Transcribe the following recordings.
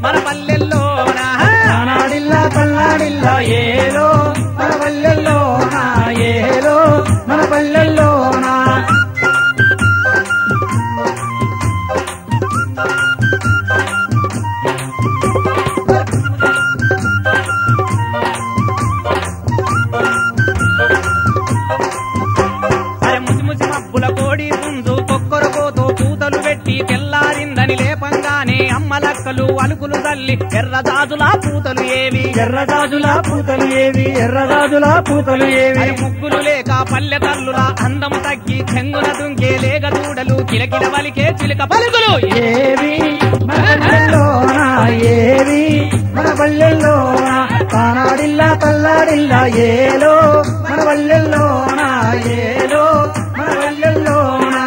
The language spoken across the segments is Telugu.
మన పల్లెల్లోనా తానాడిల్లా తల్లాడిల్లా ఏలో మన పల్లెల్లోనా ఏలో మన పల్లెల్లోనా అమ్మలక్కలు అలుకులు తల్లి ఎర్రదాజులా పూతలు ఏవి ఎర్రదాజులా పూతలు ఏవి ఎర్రదాజులా పూతలు ఏవి ముగ్గులు లేక పల్లె తల్లుల అందము తగ్గి చెంగున దుంకే లేక దూడలు కిలకిల వలికే చిలుక పలుకులు ఏవి మన పల్లెల్లోనా ఏవి మన పల్లెల్లోనా తానాడిల్లా తల్లాడిల్లా ఏలో మన పల్లెల్లోనా ఏలో మన పల్లెల్లోనా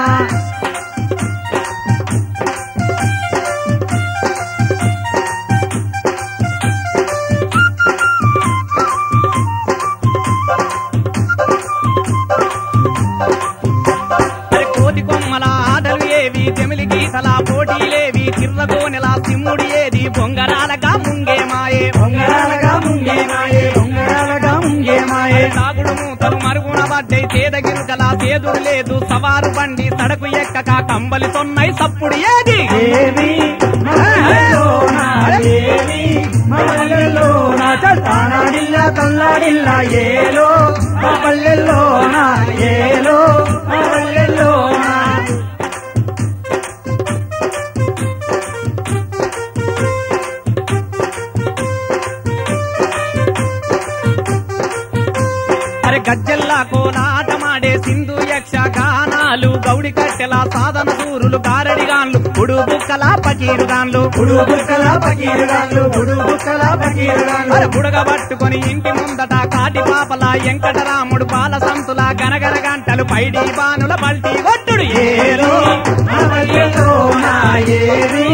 కోతి కొమ్మల ఆటలు ఏవి చెమిలి గీతల పోటీలేవి చిర్రగోనెల సిమ్ముడి ఏది బొంగరాలగా ముంగే మాయే బొంగరాలగా ముంగే మాయే బొంగరాలగా ముంగే మాయే సాగుడు మూతలు మరుగున పడ్డై సేదగిరుకల సేదుడు లేదు సవారు బండి సడకు ఎక్కక కంబలి తొన్నై సప్పుడు ఏది ఏవి మన పల్లెల్లోనా ఏవి మన పల్లెల్లోనా తానాడిల్లా తల్లాడిల్లా ఏలో మన పల్లెల్లోనా ఏలో మన పల్లెల్లోనా అరే గజ్జల్లా కోలాటమాడే సింధు యక్ష గానాలు గౌడి కట్టెల సాధన సూరులు గారడిగాన్లు గుడు బుక్కల పకీరుగాన్లు గుడు బుక్కల పకీరుగాన్లు గుడు బుక్కల పకీరుగాన్లు అరే బుడగ పట్టుకొని ఇంటి ముందట కాటి పాపల వెంకటరాముడు పాల సంతుల గనగన గంటలు పైడి బానుల పల్టీ కొట్టుడు ఏలో మన పల్లెల్లోనా ఏవి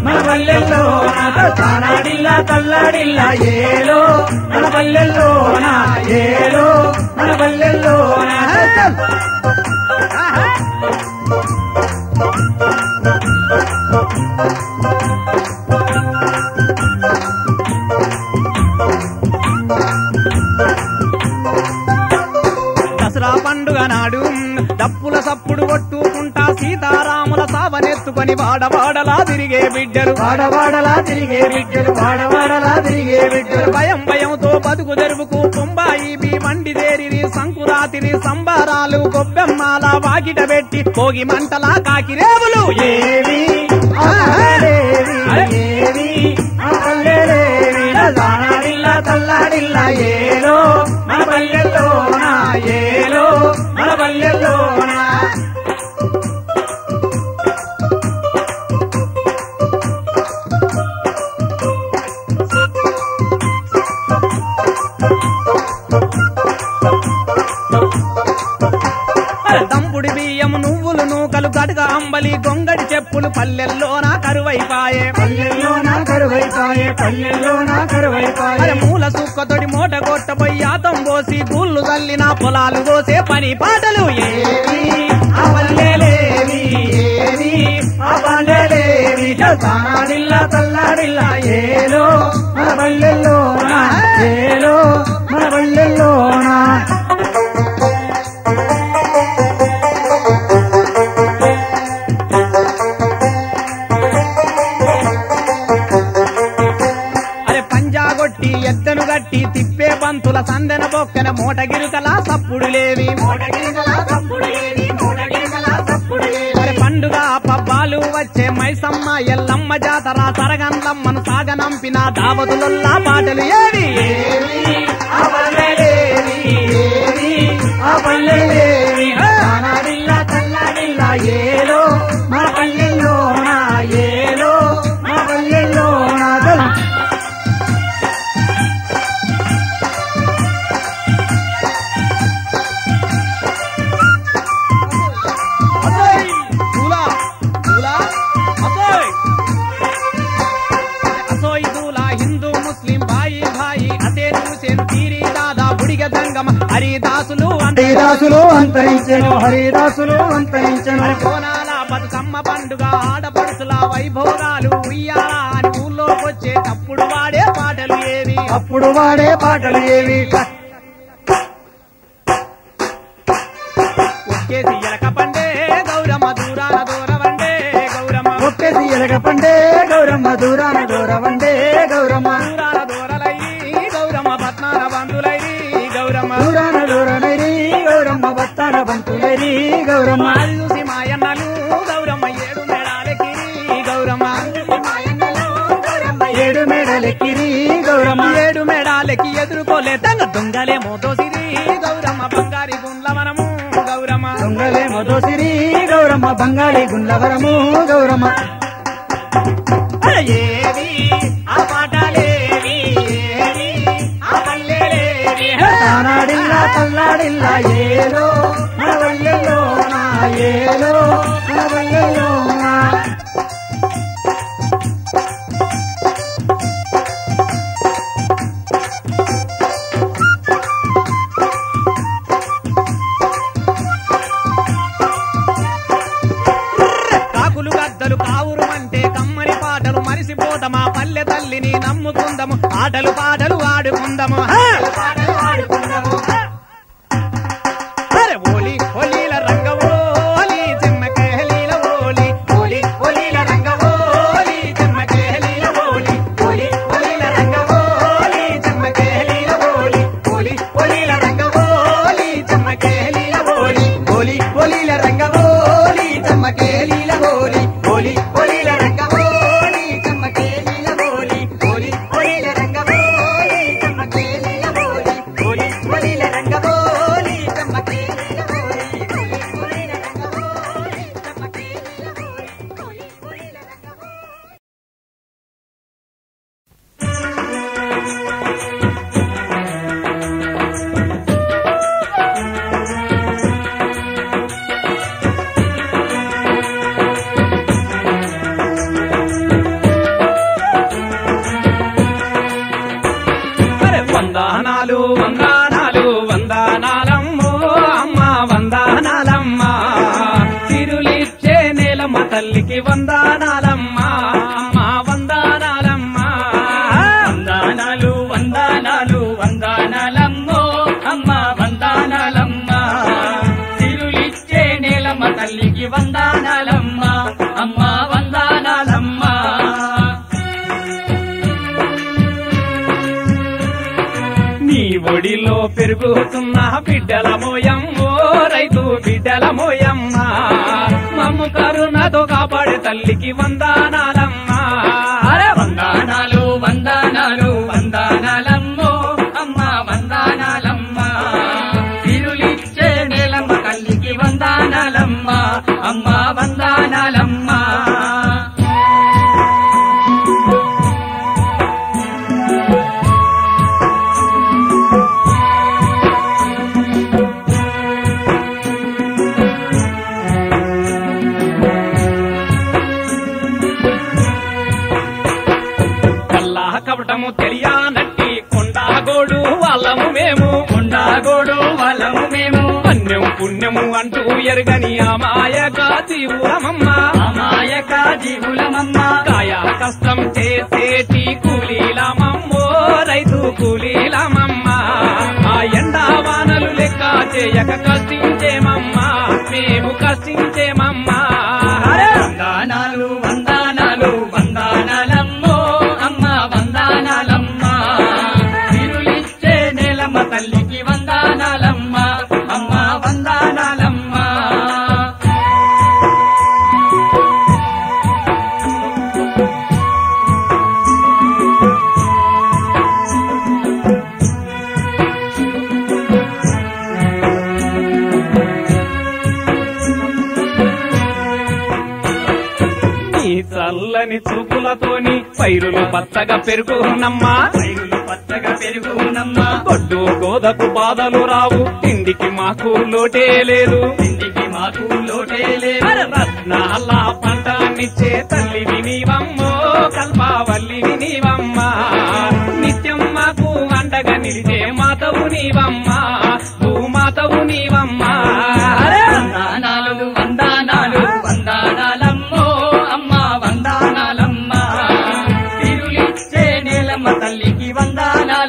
మన పల్లెల్లోనా తానాడిల్లా తల్లాడిల్లా ఏలో మన పల్లెల్లోనా ఏలో మన పల్లెల్లోనా దసరా పండుగ నాడు డప్పుల సప్పుడు కొట్టుకుంటా సీతారాముల సావనెత్తుకొని వాడవాడలా తిరిగే బిడ్డలు వాడవాడలా తిరిగే బిడ్డలు వాడవాడలా తిరిగే బిడ్డలు భయం భయంతో బతుకు తెరువుకు బొంబాయి మండి దేరిని సంకురాతిని సంబారాలు గొబ్బెమ్మాల వాకిట పెట్టి పోగి మంటలా కాకిరేవులు ఏవి ఏవి మన పల్లెలేవి తానాడిల్లా తల్లాడిల్లా ఏలో మన పల్లెల్లోనా ఏలో మన పల్లెల్లోనా దంపుడి బియ్యం నువ్వులు నూకలు గడగ అంబలి గొంగడి చెప్పులు పల్లెల్లోనా కరువైపాయే పల్లెల్లోనా కరువైపాయే పల్లెల్లోనా కరువైపాయే అరే మూల సుక్కతోటి మూట కొట్టబోయి ఆతం పోసి గూళ్ళు తల్లిన పొలాలు కోసే పని పాటలు ఏవి ఆ పల్లెలేవి ఏవి ఆ పల్లెలేవి తానాడిల్లా తల్లాడిల్లా ఏలో మన పల్లెల్లోనా ఏలో మన పల్లెల్లోనా అరే పంజాగొట్టి ఎద్దను గట్టి తిప్పే బంతుల సందెన బొక్కన మూట గిరుకలా సప్పుడు లేవి అరే పండుగ పబ్బాలు వచ్చే మైసమ్మ ఎల్లమ్మ జాతర సరగందమ్మను సాగనంపిన దావతులల్లా పాటలు ఏవి ఆ పల్లెలేవి ఏవి ఆ పల్లెలేవి తానాడిల్లా తల్లాడిల్లా ఏలో మన పల్లెల్లోనా ఏలో మన పల్లెల్లోనా అసోయ్ దూలా దూలా అసోయ్ అసోయ్ దూలా హిందూ ముస్లిం భాయి భాయి అసేన్ హుసేన్ తీరి దాదా బుడిగ దంగమ హరిదాసులు హరిదాసులు అంతరించెను హరిదాసులు అంతరించెను కోనాల బతుకమ్మ పండుగ ఆడపడుచుల వైభోగాలు ఉయ్యాల అని ఊళ్ళోకొచ్చే అప్పుడు వాడే పాటలు ఏవి ఒక్కేసి ఎలక పండే గౌరమ్మ దూరాన దూరవండే గౌరమ్మ ఒక్కేసి ఎలక పండే గౌరమ్మ దూరాన దూరవండే గౌరమ్మ దూరాన దూరలై గౌరమ్మ పట్నాల బంధులై గౌరమ్మ దూరాన దూరనైరి గౌరమ్మ బత్తాన బంతులైరి గౌరమ్మ అది చూసి మాయన్నలు గౌరమ్మ ఏడు మేడాలెక్కిరి గౌరమ్మ ఏడు మేడలెక్కిరి గౌరమ్మ ఏడు మేడాలెక్కి ఎదుర్కోలే తంగ దొంగలే మోతోసిరి గౌరమ్మ బంగారి గుండ్ల మనము గౌరమ్మ దొంగలే మధుసిరి గౌరమ్మ బంగాళీ గుండ్లవరము గౌరమ్మ ఏవి ఆ పాటలేవి ఏవి ఆ పల్లెలేవి తానాడిల్లా పల్లాడిల్లా ఏలో మన వల్లెల్లో నా ఏలో మన వల్లెల్లో నా కాకులు గద్దలు కావురుమంటే కమ్మరి పాటలు మరిసిపోదమా పల్లె తల్లిని నమ్ముకుందము ఆటలు పాటలు ఆడుకుందము అరే ఓలి ఓలీల రంగవోలి చెమ్మకేలీల ఓలి ఓలి ఓలీల రంగవోలి చెమ్మకేలీల ఓలి ఓలి ఓలీల రంగవోలి చెమ్మకేలీల ఓలి ఓలి ఓలీల రంగవోలి చెమ్మకేలీల ఓలి ఓలి ఓలీల రంగవోలి చెమ్మకేలీల ఓలి ఓలి ఓలీల రంగవోలి చెమ్మకేలీల ఓలి ఓలి ఓలీల రంగవోలి చెమ్మకేలీల ఓలి ఓలి ఓలీల రంగవోలి చెమ్మకేలీల ఓలి ఓలి ఓలీల రంగవోలి చెమ్మకేలీల ఓలి ఓలి ఓలీల రంగవోలి అరే వందనాలు వందనాలు వందనాలమ్మో అమ్మ వందనాలమ్మ తిరులిచ్చే నేలమ్మ తల్లికి వందనాలమ్మ అమ్మ వందనాలమ్మ వందనాలు వందనాలు వందనాలమ్మో అమ్మ వందనాలమ్మ తిరులిచ్చే నేలమ్మ తల్లికి వందనాలమ్మ అమ్మ వందనాలమ్మ నీ ఒడిలో పెరుగుతున్న బిడ్డల మోయమ్మో రైతు బిడ్డల మోయమ్మ మమ్ము కరుణతో కాపాడే తల్లికి వందనాలమ్మ అరే వందనాలు వందనాలు వందనాలమ్మో అమ్మ వందనాలమ్మ తిరులిచ్చే నేలమ్మ తల్లికి వందనాలమ్మ అమ్మ వందనాలమ్మ కల్లా కపటము తెలియనట్టి కొండాగోడు వాళ్ళము మేము కొండాగోడు వాళ్ళము మేము పుణ్యం పుణ్యము అంటూ ఎరగని అమాయగా జీవులమమ్మ అమాయక జీవులమమ్మ కాయ కష్టం చేసేటి కూలీలమమ్మో రైతు కూలీలమమ్మ ఆ ఎండా వానలు లెక్క చేయక కష్టించేమమ్మా మేము కష్టించేమమ్మా అరే వందనాలు వందనాలు వందనాలమ్మో అమ్మ వందనాలమ్మ తిరులిచ్చే నేలమ్మ తల్లికి వందనాలమ్మ అమ్మ వందనాలమ్మ నీ చల్లని చూపులతోని పైరులు పచ్చగా పెరుగునమ్మా పైరులు పచ్చగా పెరుగునమ్మ గొడ్డు గోదకు బాధలు రావు తిండికి మాకు లోటే లేదు ఇంటికి మాకు లోటే లేదు అరే రత్నాల పంటలనిచ్చే తల్లివి నీవమ్మో కల్పావల్లివి నీవమ్మా నిత్యం మాకు అండగా నిలిచే మాతవు నీవమ్మా భూమాతవు నీవమ్మా అరే వందనాలు వందనాలు వందనాలమ్మో అమ్మ వందనాలమ్మ తిరులిచ్చే నేలమ్మ తల్లికి వందనాలు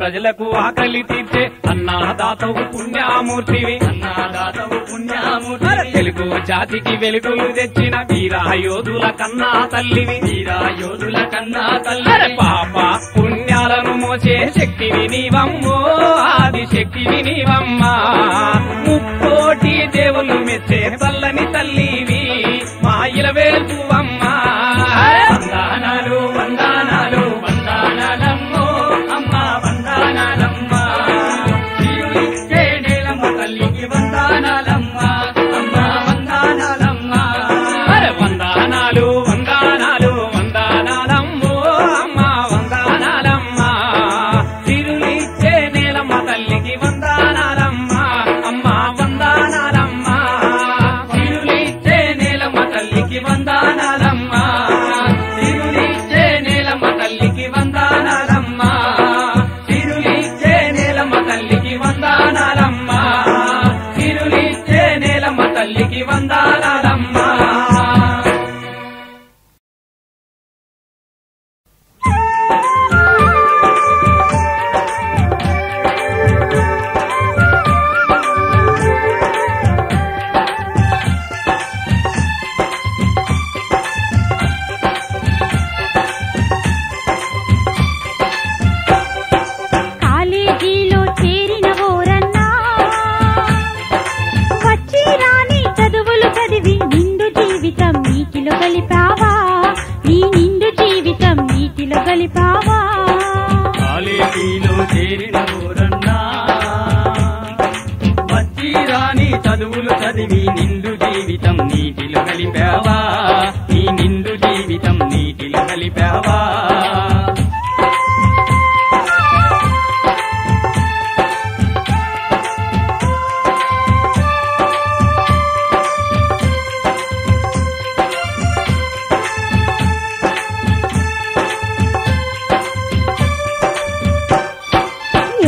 ప్రజలకు ఆకలి తీర్చే అన్నదాతవు పుణ్యామూర్తివి అన్నదాతవు పుణ్యామూర్తి తెలుగు జాతికి వెలుగులు తెచ్చిన వీరాయోధుల కన్నా తల్లివి వీరాయోధుల కన్నా అరే తల్లి పాప పుణ్యాలను మోసే శక్తివి నీవమ్మో ఆది శక్తివి నీవమ్మా ముక్కోటి దేవులు మెచ్చే చల్లని తల్లివి మా ఇలవేల్పువమ్మా వందనాలు వందనాలు వందనాలమ్మో అమ్మ వందనాలమ్మ జీవులిచ్చే నేలమ్మ తల్లికి వందనాలమ్మ అమ్మ వందనాలమ్మ అరే వందనాలు వందనాలు వందనాలమ్మో అమ్మ వందనాలమ్మ తిరులిచ్చే నేలమ్మ తల్లికి వందనాలమ్మ అమ్మ వందనాలమ్మ జీవులిచ్చే నేలమ్మ తల్లికి వందనాలమ్మ జీవులిచ్చే నేలమ్మ తల్లికి వందనాలమ్మ జీవులిచ్చే నేలమ్మ తల్లికి వందనాలమ్మ జీవులిచ్చే నేలమ్మ తల్లికి వందనాలమ్మ కాలేజీలో చేరిన ఓరన్నా వచ్చి రాని చదువులు చదివి నిండు జీవితం నీటిలో గలిపావా నీ నిండు జీవితం నీటిలో గలిపావా కాలేజీలో చేరిన ఊరన్నా వచ్చి రాని చదువులు చదివి నిండు జీవితం నీటిలో కలిపావా నీ నిండు జీవితం నీటిలో కలిపావా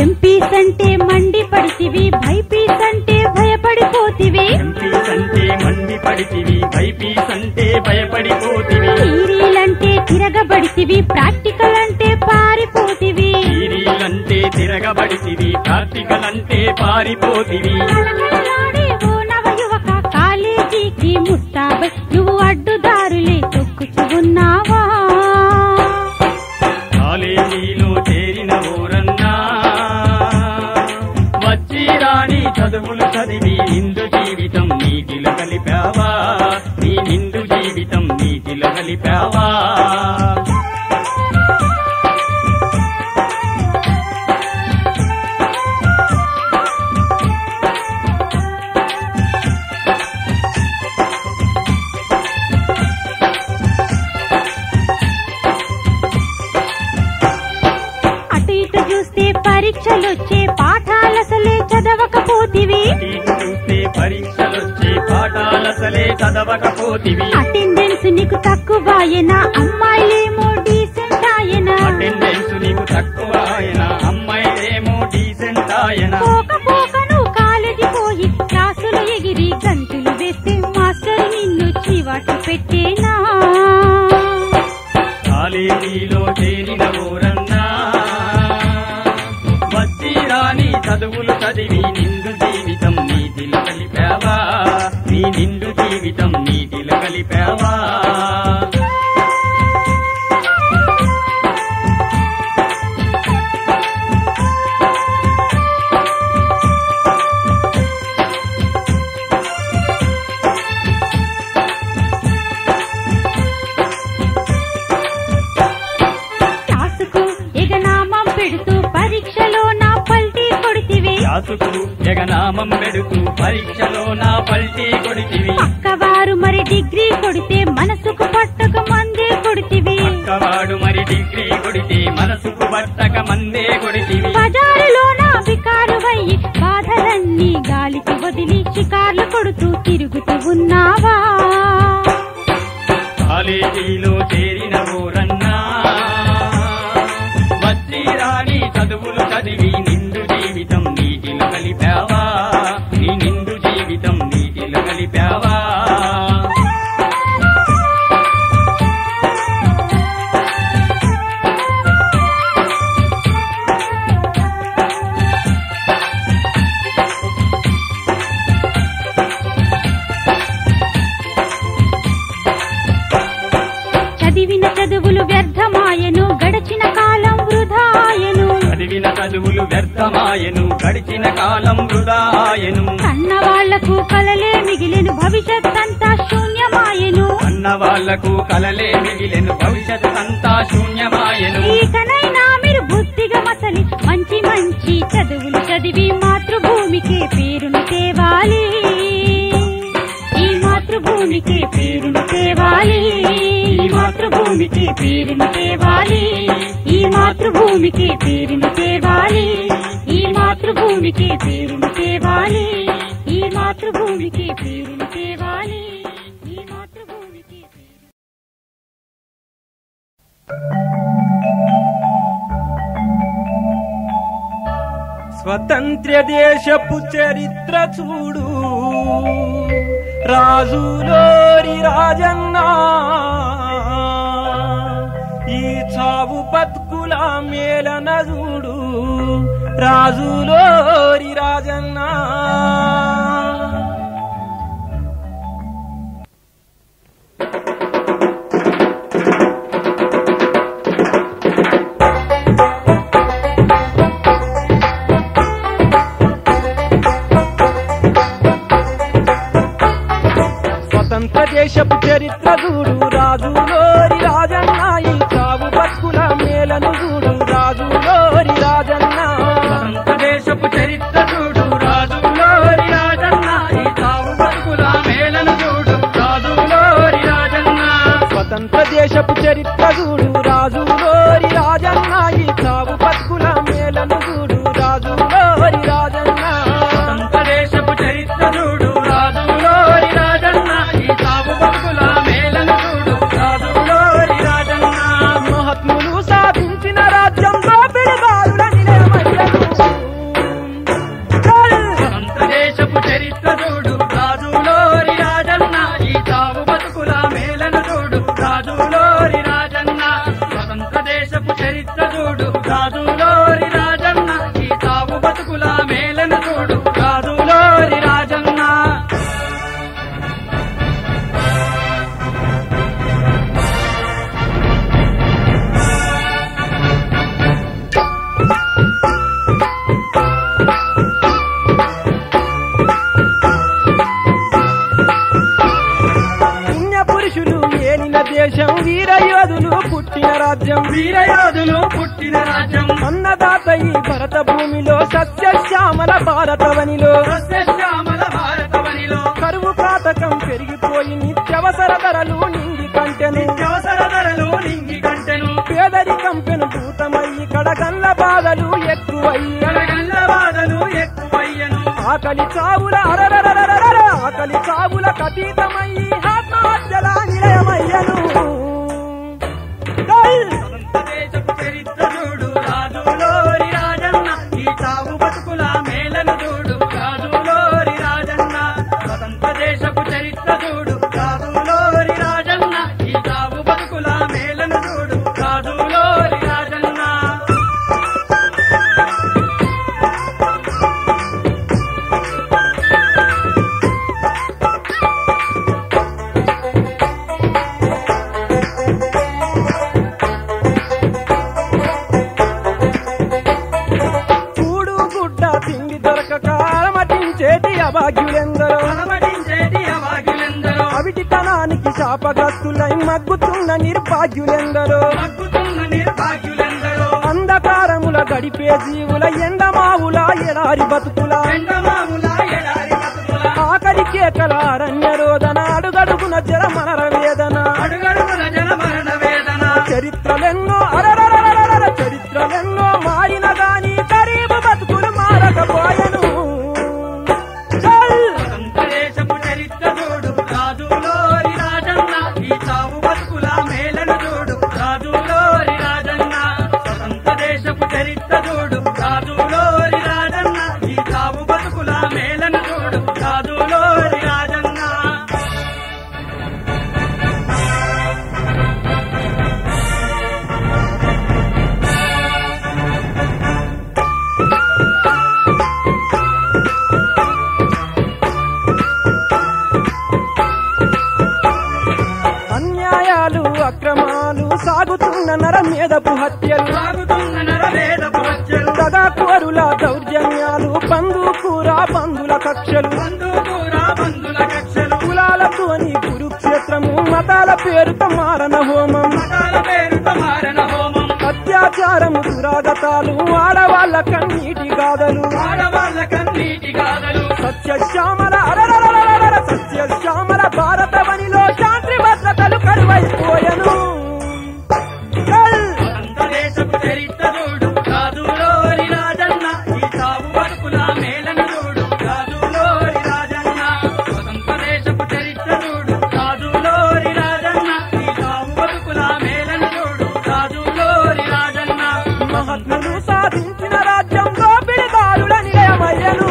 ఎంపీస్ అంటే మండి పడితివి భైపీస్ అంటే భయపడిపోతివి ఎంపీస్ అంటే మండి పడితివి బైపీస్ అంటే భయపడిపోతివి థియరీలంటే తిరగబడితివి ప్రాక్టికల్ అంటే పారిపోతివి సీరియలంటే తిరగబడితివి ప్రాక్టికల్ అంటే పారిపోతివి కలకలలాడే ఓ నవయువక కాలేజీకి ముస్తాబై నువ్వు అడ్డుదారులే తొక్కుతూ ఉన్నావా కాలేజీలో చేరిన ఊరన్నా వచ్చి రాని చదువులు చదివి నిండు జీవితం నీటిలో కలిపావా నీ నిండు జీవితం నీటిలో కలిపావా అటు ఇటు చూస్తే పరీక్షలొచ్చే పాఠాలసలే చదవకపోతివి ఇటు చూస్తే పరీక్షలొచ్చే పాఠాలసలే చదవకపోతివి అటెండెన్స్ నీకు తక్కువాయనా అమ్మాయిలేమో డీసెంట్ ఆయనా అటెండెన్స్ నీకు తక్కువ ఆయన అమ్మాయిలేమో డీసెంట్ ఆయన పోక నువ్వు కాలేజీ పోయి క్లాసులు ఎగిరి గంతులు వేస్తే మాస్టర్ నిన్ను చీవాటు పెట్టేనా కాలేజీలో చేరిన ఊరన్నా వచ్చి రాని చదువులు చదివి నిండు జీవితం నీటిలో కలిపావా నీ నిండు జీవితం నీటిలో కలిపావా క్లాసుకు ఎగనామం పెడుతూ పరీక్షలో నా పల్టీ కొడితివి క్లాసుకు జగనామం పెడుతూ పరీక్షలో నా పల్టీ కొడితివి పక్కవారు మరి డిగ్రీ కొడితే మనసుకు పట్టక మందే కొడితివి పక్కవాడు మరి డిగ్రీ కొడితే మనసుకు పట్టక మందే కొడితివి బజారులో నా బికారువయ్యి బాధలన్నీ గాలికి వదిలి షికార్లు కొడుతూ తిరుగుతూ ఉన్నావా కాలేజీలో చేరిన ఊరన్నా వచ్చి రాని చదువులు చదివి నిండు జీవితం నీటిలో కలిపావా నీ నిండు జీవితం నీటిలో కలిపావా చదివిన చదువులు వ్యర్థమాయను గడిచిన కాలం వృధాయను కన్న వాళ్లకు కలలే మిగిలెను భవిష్యత్తంతా శూన్యమాయెను అన్న వాళ్లకు కలలే మిగిలెను భవిష్యత్తంతా శూన్యమాయను ఈకనైనా మీరు బుద్ధిగా మసలి మంచి మంచి చదువులు చదివి మాతృభూమికి పేరును తేవాలి ఈ మాతృభూమికి పేరును తేవాలి ఈ మాతృభూమికి పేరును తేవాలి ఈ మాతృభూమికి పేరును తేవాలి ఈ మాతృభూమికి పేరును తేవాలి ఈ మాతృభూమికి పేరును తేవాలి ఈ మాతృభూమికి స్వతంత్ర దేశపు చరిత్ర చూడు రాజులోరి రాజన్న ఈ చావు బతుకుల మేలన చూడు రాజులోరి రాజన్న స్వతంత్ర దేశపు చరిత్ర చూడు రాజులోరి రాజన్న ఈ చావు బతుకుల మేలను చూడు రాజులోరి రాజన్న స్వతంత్ర దేశపు చరిత్ర చూడు రాజులోరి రాజన్న ఈ చావు బతుకుల మేలను చూడు రాజులోరి రాజన్న స్వతంత్ర దేశపు చరిత్ర చూడు రాజులోరి రాజన్న ఈ చావు బతుకుల మేలను చూడు రాజులోరి రాజన్న స్వతంత్ర దేశపు చరిత్ర చూడు రాజులోరి రాజన్న ఈ చావు బతుకుల మేలను చూడు రాజులోరి రాజన్న మహాత్ములు సాధించిన రాజ్యంలో పిడిగాలుల నిలయమయ్యను స్వతంత్ర దేశపు చరిత్ర చూడు రాజులోరి రాజన్న ఈ చావు బతుకుల మేలను చూడు రాజులోరి రాజన్న స్వతంత్ర దేశపు చరిత్ర చూడు రాజులోరి రాజన్న ఈ చావు బతుకుల మేలను చూడు రాజులోరి రాజన్న పుణ్య పురుషులు ఏలిన దేశం వీరయోధులు పుట్టిన రాజ్యం వీరయోధులు పుట్టిన రాజ్యం అన్నదాత ఈ భరత భూమిలో సస్యశ్యామల భారతవనిలో సస్యశ్యామల భారతవనిలో కరువు కాటకం పెరిగిపోయి నిత్యవసర ధరలు నిండి కంటెను నిత్యావసర ధరలు నింగి కంటెను పేదరికం పెనుభూతమయ్యి కడగల్ల బాధలు ఎక్కువయ్యి కలగల్ల బాధలు ఎక్కువయ్యను ఆకలి చావుల అరరరరరర ఆకలి చావుల కతీతమయ్యి ఆత్మహత్యల నిలయమయ్యను స్వతంత్ర దేశపు చరిత్ర చూడు రాజులోరి రాజన్న ఈ చావు బతుకుల మేలను చూడు రాజులోరి రాజన్న స్వతంత్ర దేశపు చరిత్ర చూడు రాజులోరి రాజన్న ఈ చావు బతుకుల మేలను చూడు రాజులోరి రాజన్న కూడు గుడ్డ తిండి దొరకక అలమటించేటి అభాగ్యులెందరో అలమటించేటి అవాగ్యులెందరో అవిటితనానికి శాపగ్రస్తులై మగ్గుతున్న నిర్భాగ్యులెందరో మగ్గుతున్న నిర్భాగ్యులెందరో అంధకారముల గడిపే జీవుల ఎండమావుల ఎడారి బతుకుల ఎండమాముల ఎడారి బతుకుల ఆకలి కేకల అరణ్య రోదన అడుగడుగున జరమనర వేదన అడుగడుగున జనమరణ వేదన చరిత్రలెన్నో అరరరరరర చరిత్రలెన్నో మారిన గాని గరీబు బతుకులు మారకపోయెను స్వతంత్ర దేశపు చరిత్ర చూడు రాజులోరి రాజన్న ఈ చావు బతుకుల మేలను చూడు రాజులోరి రాజన్న స్వతంత్ర దేశపు చరిత్ర చూడు రాజులోరి రాజన్న ఈ చావు బతుకుల మేలను చూడు రాజులోరి రాజన్న అన్యాయాలు అక్రమాలు సాగుతున్న నరమేధపు హత్యలు సాగుతున్న నరవేదపు హత్యలు ఎందుకురా బంధుల కక్షలు కులాలతోని కురుక్షేత్రము మతాల పేరుతో మారణ హోమం అత్యాచారము దురాగతాలు ఆడవాళ్ళ కన్నీటి గాథలు సత్యశ్యామల సత్యశ్యామల భారతవనిలో శాంతి భద్రతలు కరువైపోయను మహాత్ములు సాధించిన రాజ్యంలో పిడిదారుల నిలయమయ్యను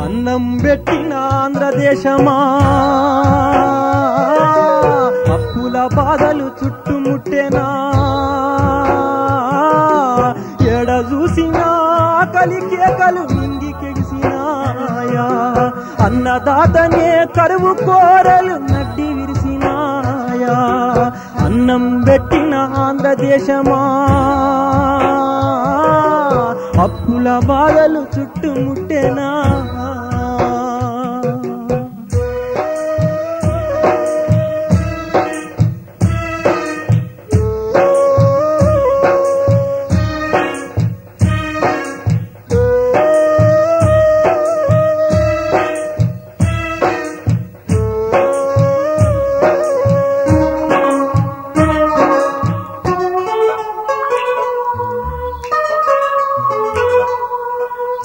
అన్నం పెట్టిన ఆంధ్రదేశమా అప్పుల బాధలు చుట్టుముట్టేనా ఎడ చూసినా కలికేకలు మింగికెగిసినాయా అన్నదాతనే కరువు కోరలు నడ్డి విరిసినాయా అన్నం పెట్టిన ఆంధ్రదేశమా అప్పుల బాధలు చుట్టుముట్టేనా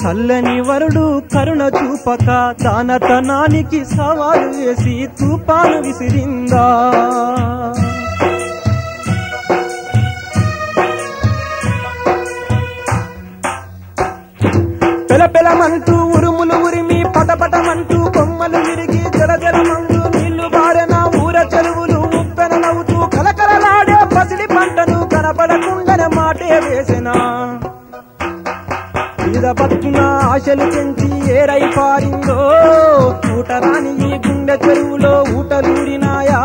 చల్లని వరుడు కరుణ చూపక దానతనానికి సవాలు వేసి తుపాను విసిరిందా పెలపెలమంటూ ఉరుములు ఉరిమి పటపటమంటూ కొమ్మలు విరిగి జలజలమంటూ నీళ్లు బారెన ఊర చెరువులు ఉప్పెన నవ్వుతూ కలకలలాడే పసిడి పంటను కనపడకుండన మాటే వేసెనా బతుకున ఆశలు పెంచి ఏరై పారిందో ఊటరాని ఈ గుండె చెరువులో ఊటలూరినాయా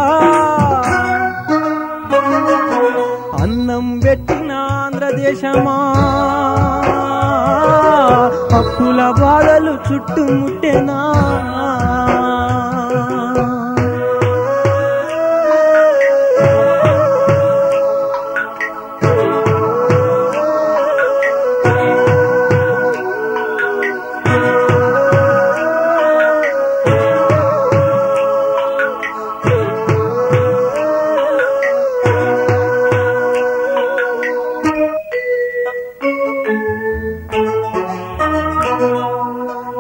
అన్నం పెట్టిన ఆంధ్రదేశమా అప్పుల బాధలు చుట్టుముట్టేనా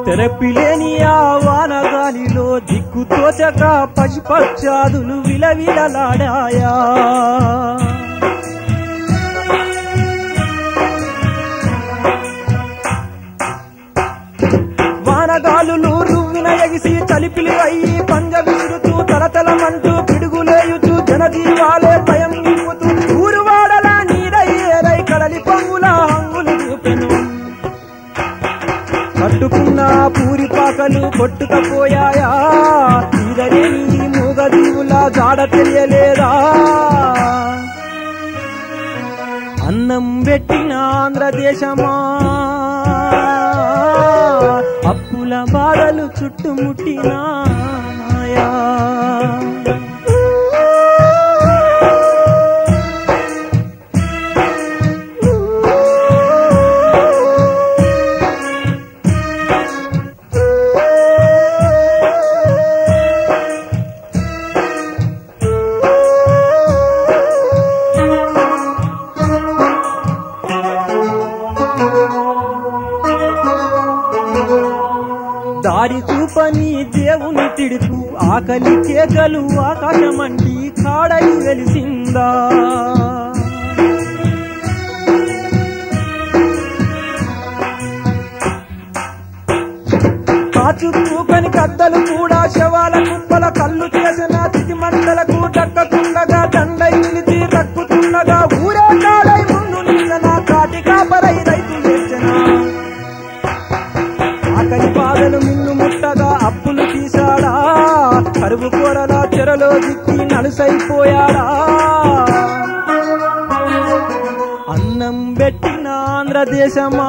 తెరపిలేని ఆ వానగాలిలో దిక్కుతోచక పశుపక్షాదులు విలవిలలాడాయా వానగాలులు రువ్విన ఎగిసి చలిపిలి అయ్యి పంజ విసురుతూ తలతలమంటూ పిడుగులేయుతూ జనజీవాలే భయం నింపుతూ ఊరువాడలా నీరయ్యేరై కడలి పొంగుల హంగులు చూపెను కట్టుకున్న పూరి పాకలు కొట్టుకపోయాయా ఇదరేని మూగదీవుల జాడ తెలియలేదా అన్నం పెట్టిన ఆంధ్రదేశమా అప్పుల బాధలు చుట్టుముట్టినాయా విడుతూ ఆకలి కేకలు ఆకాశమంటి కాడై వెలిసిందా చుట్టూకని కద్దలు కూడా శవాల కుప్పల కళ్ళు చేసిన తిథి మంటలకు దక్కకుండగా దండై నిలిచి దక్కుతుండగా ఊరే కాడై ముందు నిన్న కాటి కాపరై రైతు చేసిన ఆకలి బాధలు మిన్ను ముట్టగా అప్పులు తీశాడా కరువు కూరల చెరలో దిక్కి నలుసైపోయాడా అన్నం పెట్టిన ఆంధ్రదేశమా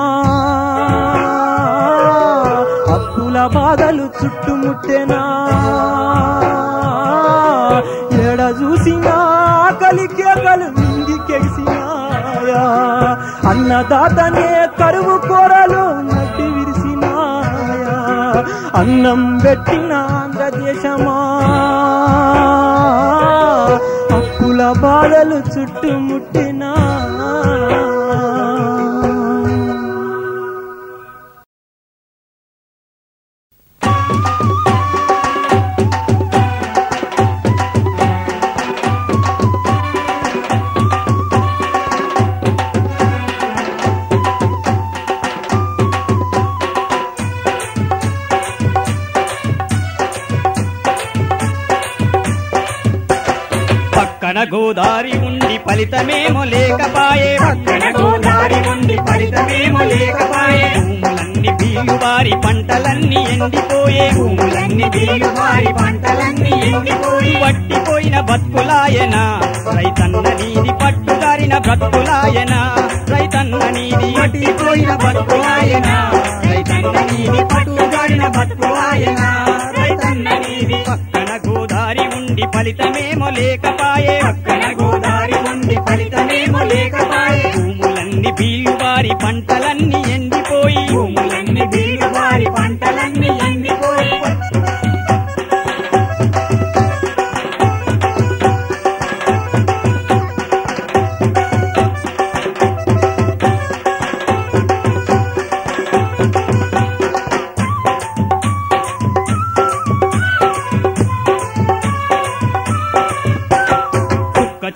అప్పుల బాధలు చుట్టుముట్టేనా ఎడ చూసినా ఆకలి కేకలు మింగికెగిసినాయా అన్నదాతనే కరువు కూరలు మట్టి విరిసినాయా అన్నం పెట్టిన ఆంధ్రదేశమా అప్పుల బాధలు చుట్టుముట్టినా పక్కన గోదారి ఉండి ఫలితమేమో లేకపాయే పక్కన గోదారి ఉండి ఫలితమేమో లేకపాయే భూములన్నీ బీలువారి పంటలన్నీ ఎండిపోయే భూములన్నీ బీలువారి పంటలన్నీ ఎండిపోయి వట్టిపోయిన బతుకులాయనా రైతన్న నీది పట్టుదారిన బ్రతుకులాయనా రైతన్న నీది వట్టిపోయిన బతుకులాయనా రైతన్న నీది పట్టుదారిన బతుకులాయనా రైతన్న నీది పక్కన గోదారి ఉండి ఫలితమేమో లేకపాయే పక్కన గోదారి ఉండి ఫలితమేమో లేకపాయే భూములన్నీ బీలువారి పంటలన్నీ ఎండిపోయి భూములన్నీ బీలువారి పంటలన్నీ ఎండిపోయి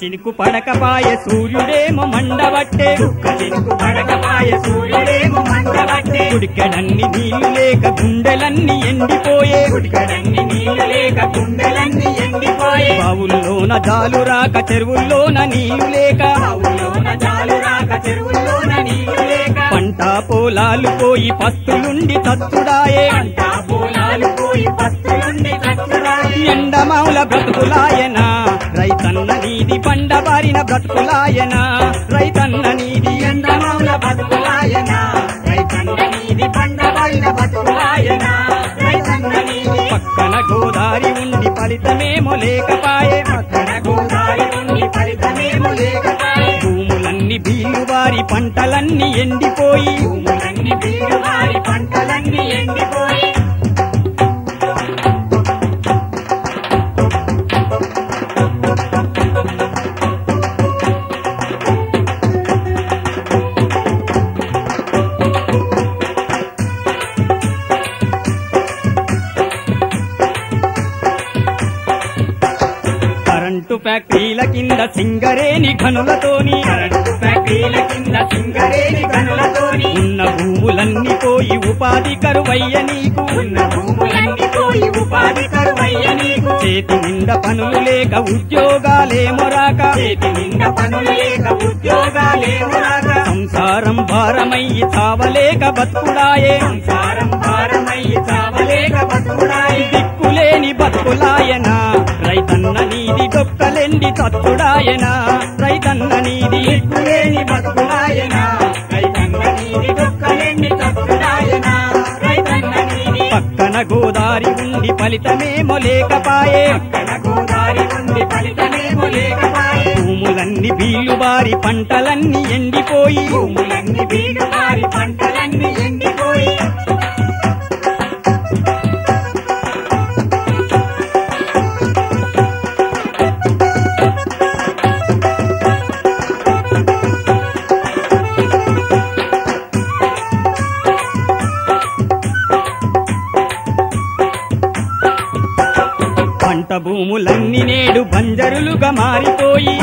చినుకు పడకపాయే సూర్యుడేమో మండబట్టే దుఃఖ చినుకు పడకపాయే సూర్యుడేమో మండబట్టే గుడికెడన్ని నీళ్లు లేక గుండెలన్నీ ఎండిపోయే గుడికెడన్ని నీళ్లు లేక గుండెలన్నీ ఎండిపోయే బావుల్లోన జాలు రాక చెరువుల్లోన నీళ్లు లేక బావుల్లోన జాలు రాక చెరువుల్లోన నీళ్లు లేక పంట పొలాలు పోయి పస్తులుండి తత్తుడాయే పంట పొలాలు పోయి పస్తులుండి తత్తుడాయే ఎండమావుల బ్రతుకులాయనా రైతన్న నీది పండబారిన బ్రతుకులాయనా రైతన్న నీది ఎండమావుల బ్రతుకులాయనా రైతన్న నీది పండబారిన బ్రతుకులాయనా రైతన్న నీది పక్కన గోదారి ఉండి ఫలితమేమో లేకపాయే పక్కన గోదారి ఉండి ఫలితమేమో లేకపాయే భూములన్నీ బీలువారి పంటలన్నీ ఎండిపోయి భూములన్నీ బీలువారి పంటలన్నీ ఎండిపోయి కరెంటు ఫ్యాక్టరీల కింద సింగరేణి గనులతోని కరెంటు ఫ్యాక్టరీల కింద సింగరేణి గనులతోని ఉన్న భూములన్నీ పోయి ఉపాధి కరువయ్య నీకు ఉన్న భూములన్నీ పోయి ఉపాధి కరువయ్య నీకు చేతి నిండా పనులు లేక ఉద్యోగాలేమో రాక చేతి నిండా పనులు లేక ఉద్యోగాలేమో రాక సంసారం భారమయ్యి చావలేక బతుకుడాయే సంసారం భారమయ్యి చావలేక బతుకుడాయే దిక్కులేని బతుకులాయనా రైతన్న నీది డొక్కలెండి తత్తుడాయనా రైతన్న నీది దిక్కులేని బతుకులాయనా రైతన్న నీది డొక్కలెండి తత్తుడాయనా రైతన్న నీది పక్కన గోదారి ఉండి ఫలితమేమో లేకపాయే పక్కన గోదారి ఉండి ఫలితమేమో లేకపాయే భూములన్నీ బీలువారి పంటలన్నీ ఎండిపోయి భూములన్నీ బీలువారి పంటలన్నీ ఎండిపోయి పంట భూములన్నీ నేడు బంజరులుగా మారిపోయి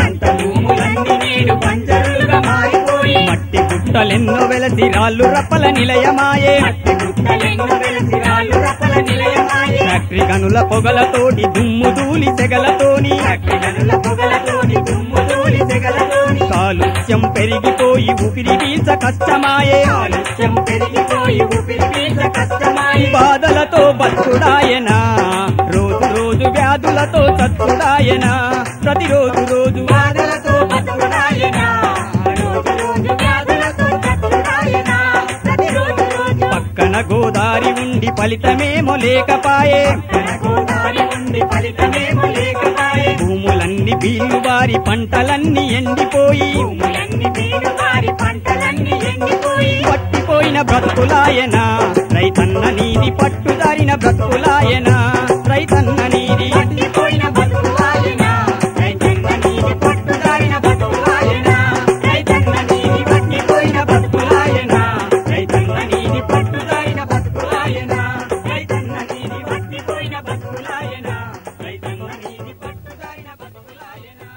మట్టి గుట్టలెన్నో వెలసి రాళ్ళు రప్పల నిలయమాయే ఫ్యాక్టరీ గనుల పొగలతోటి దుమ్ము ధూళి సెగలతోని కాలుష్యం పెరిగిపోయి ఊపిరి పీల్చ కష్టమాయే బాధలతో బతుకుడాయనా రోజు రోజు వ్యాధులతో చచ్చుడాయనా ప్రతిరోజు రోజు బాధలతో బతుకుడాయనా పక్కన గోదారి ఉండి ఫలితమేమో లేకపాయే భూములన్నీ బీళ్లు వారి పంటలన్నీ ఎండిపోయి పట్టిపోయిన బ్రతుకులాయనా రైతన్న నీది పట్టుదారిన బ్రతుకులాయనా రైతన్న నీది పట్టిపోయిన బ్రతుకులాయనా రైతన్న నీది పట్టుదారిన బ్రతుకులాయనా రైతన్న నీది పట్టిపోయిన బ్రతుకులాయనా రైతన్న నీది పట్టుదారిన బ్రతుకులాయనా రైతన్న నీది పట్టిపోయిన బ్రతుకులాయనా రైతన్న నీది పట్టుదారిన బ్రతుకులాయనా.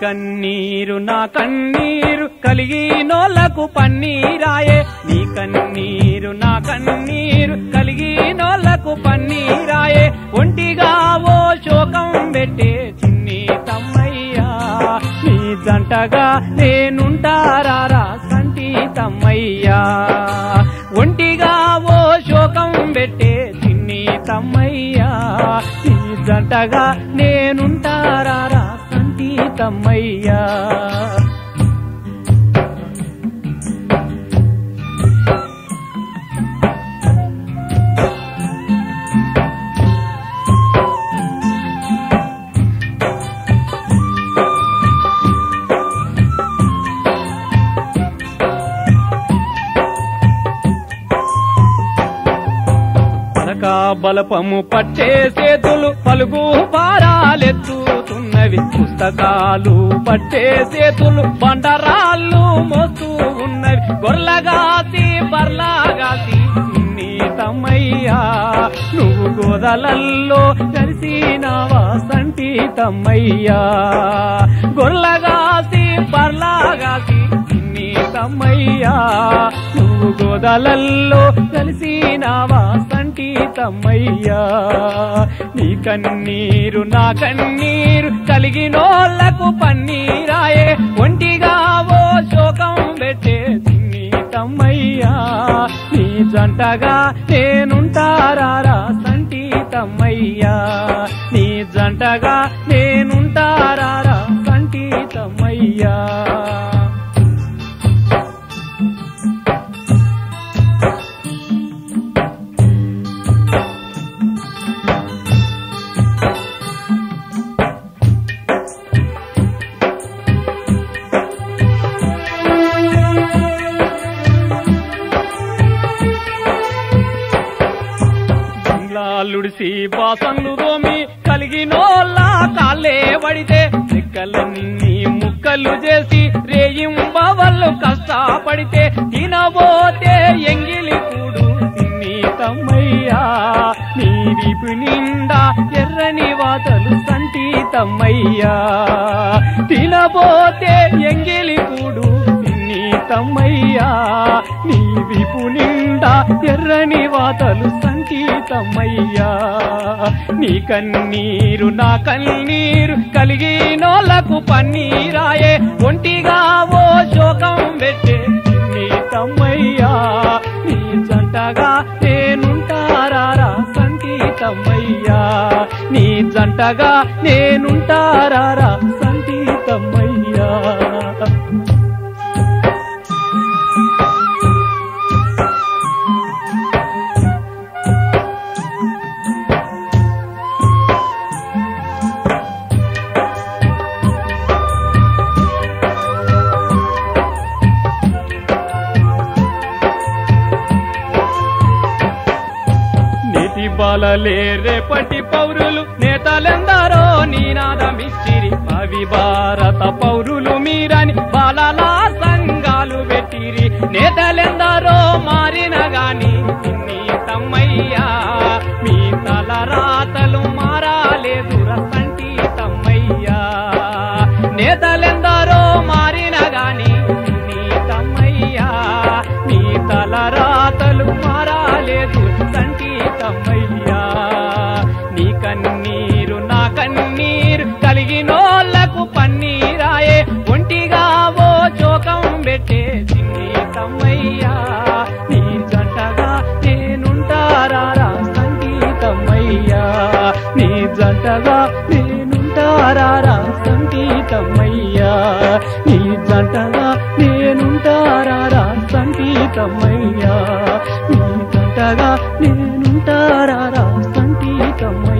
కన్నీరు నా కన్నీరు కలిగినోళ్లకు పన్నీరాయే నీ కన్నీరు నా కన్నీరు కలిగినోళ్లకు పన్నీరాయే ఒంటిగా ఓ శోకం పెట్టే చిన్ని తమ్మయ్యా నీ జంటగా నేనుంటారా సంటి తమ్మయ్యా ఒంటిగా ఓ శోకం పెట్టే చిన్ని తమ్మయ్యా నీ జంటగా నేనుంటారా తమ్మయ్యా. బలపము పట్టే చేతులు పలుగు పారాలెత్తుతున్నవి పుస్తకాలు పట్టే చేతులు బండరాళ్ళు మోస్తూ ఉన్నవి గొర్లగాసి బర్లాగాసి నీ తమ్మయ్యా నువ్వు గోదలల్లో కలిసినావా సంటి తమ్మయ్యా గొర్లగాసి బర్లాగాసి నీ తమ్మయ్యా నువ్వు గోదలల్లో కలిసినావా సంటి తమ్మయ్యా నీ కన్నీరు నా కన్నీరు కలిగినోళ్లకు పన్నీరాయే ఒంటిగా ఓ శోకం పెట్టే నీ తమ్మయ్యా నీ జంటగా నేనుంటారా సంటి తమ్మయ్యా నీ జంటగా నేనుంటారా సంటి తమ్మయ్యా. లుడిసి బాసన్లు రోమి కలిగినోళ్ళ కాళ్ళే పడితే చెక్కలన్నీ ముక్కలు చేసి రేయింబవళ్ళు కష్టపడితే తినబోతే ఎంగిలి కూడు తిన్ని తమ్మయ్యా నీ వీపు నిండా ఎర్రని వాతలు సంటి తమ్మయ్యా తినబోతే ఎంగిలి కూడు తిన్ని తమ్మయ్యా నీ వీపు నిండా ఎర్రని వాతలు సంటి తమ్మయ్యా నీ కన్నీరు నా కన్నీరు కలిగినోళ్లకు పన్నీరాయే ఒంటిగా ఓ శోకం పెట్టే నీ తమ్మయ్యా నీ జంటగా నేనుంటారా సంటి తమ్మయ్యా నీ జంటగా నేనుంటారా సంటి తమ్మయ్యా. బాలలే రేపటి పౌరులు నేతలెందరో నీనాదమిచ్చిరి అవి భారత పౌరులు మీరని బాలల సంఘాలు పెట్టిరి నేతలెందరో మారిన గాని చిన్ని తమ్మయ్యా మీ తలరాతలు మారాలేదు రసంటి తమ్మయ్యా నేతలెందరో మారిన గాని చిన్ని తమ్మయ్యా మీ తలరాతలు మారాలేదు సంటి తమ్మయ్యా నీ కన్నీరు నా కన్నీరు కలిగినోళ్లకు పన్నీరాయే ఒంటిగా ఓ జోకం పెట్టే చిన్ని తమ్మయ్యా నీ జంటగా నేనుంటారా సంటి తమ్మయ్యా నీ జంటగా నేనుంటారా సంటి తమ్మయ్యా నీ జంటగా నేనుంటారా సంటి తమ్మయ్యా నీ జంటగా నేనుంటారా సంటి తమ్మయ్యా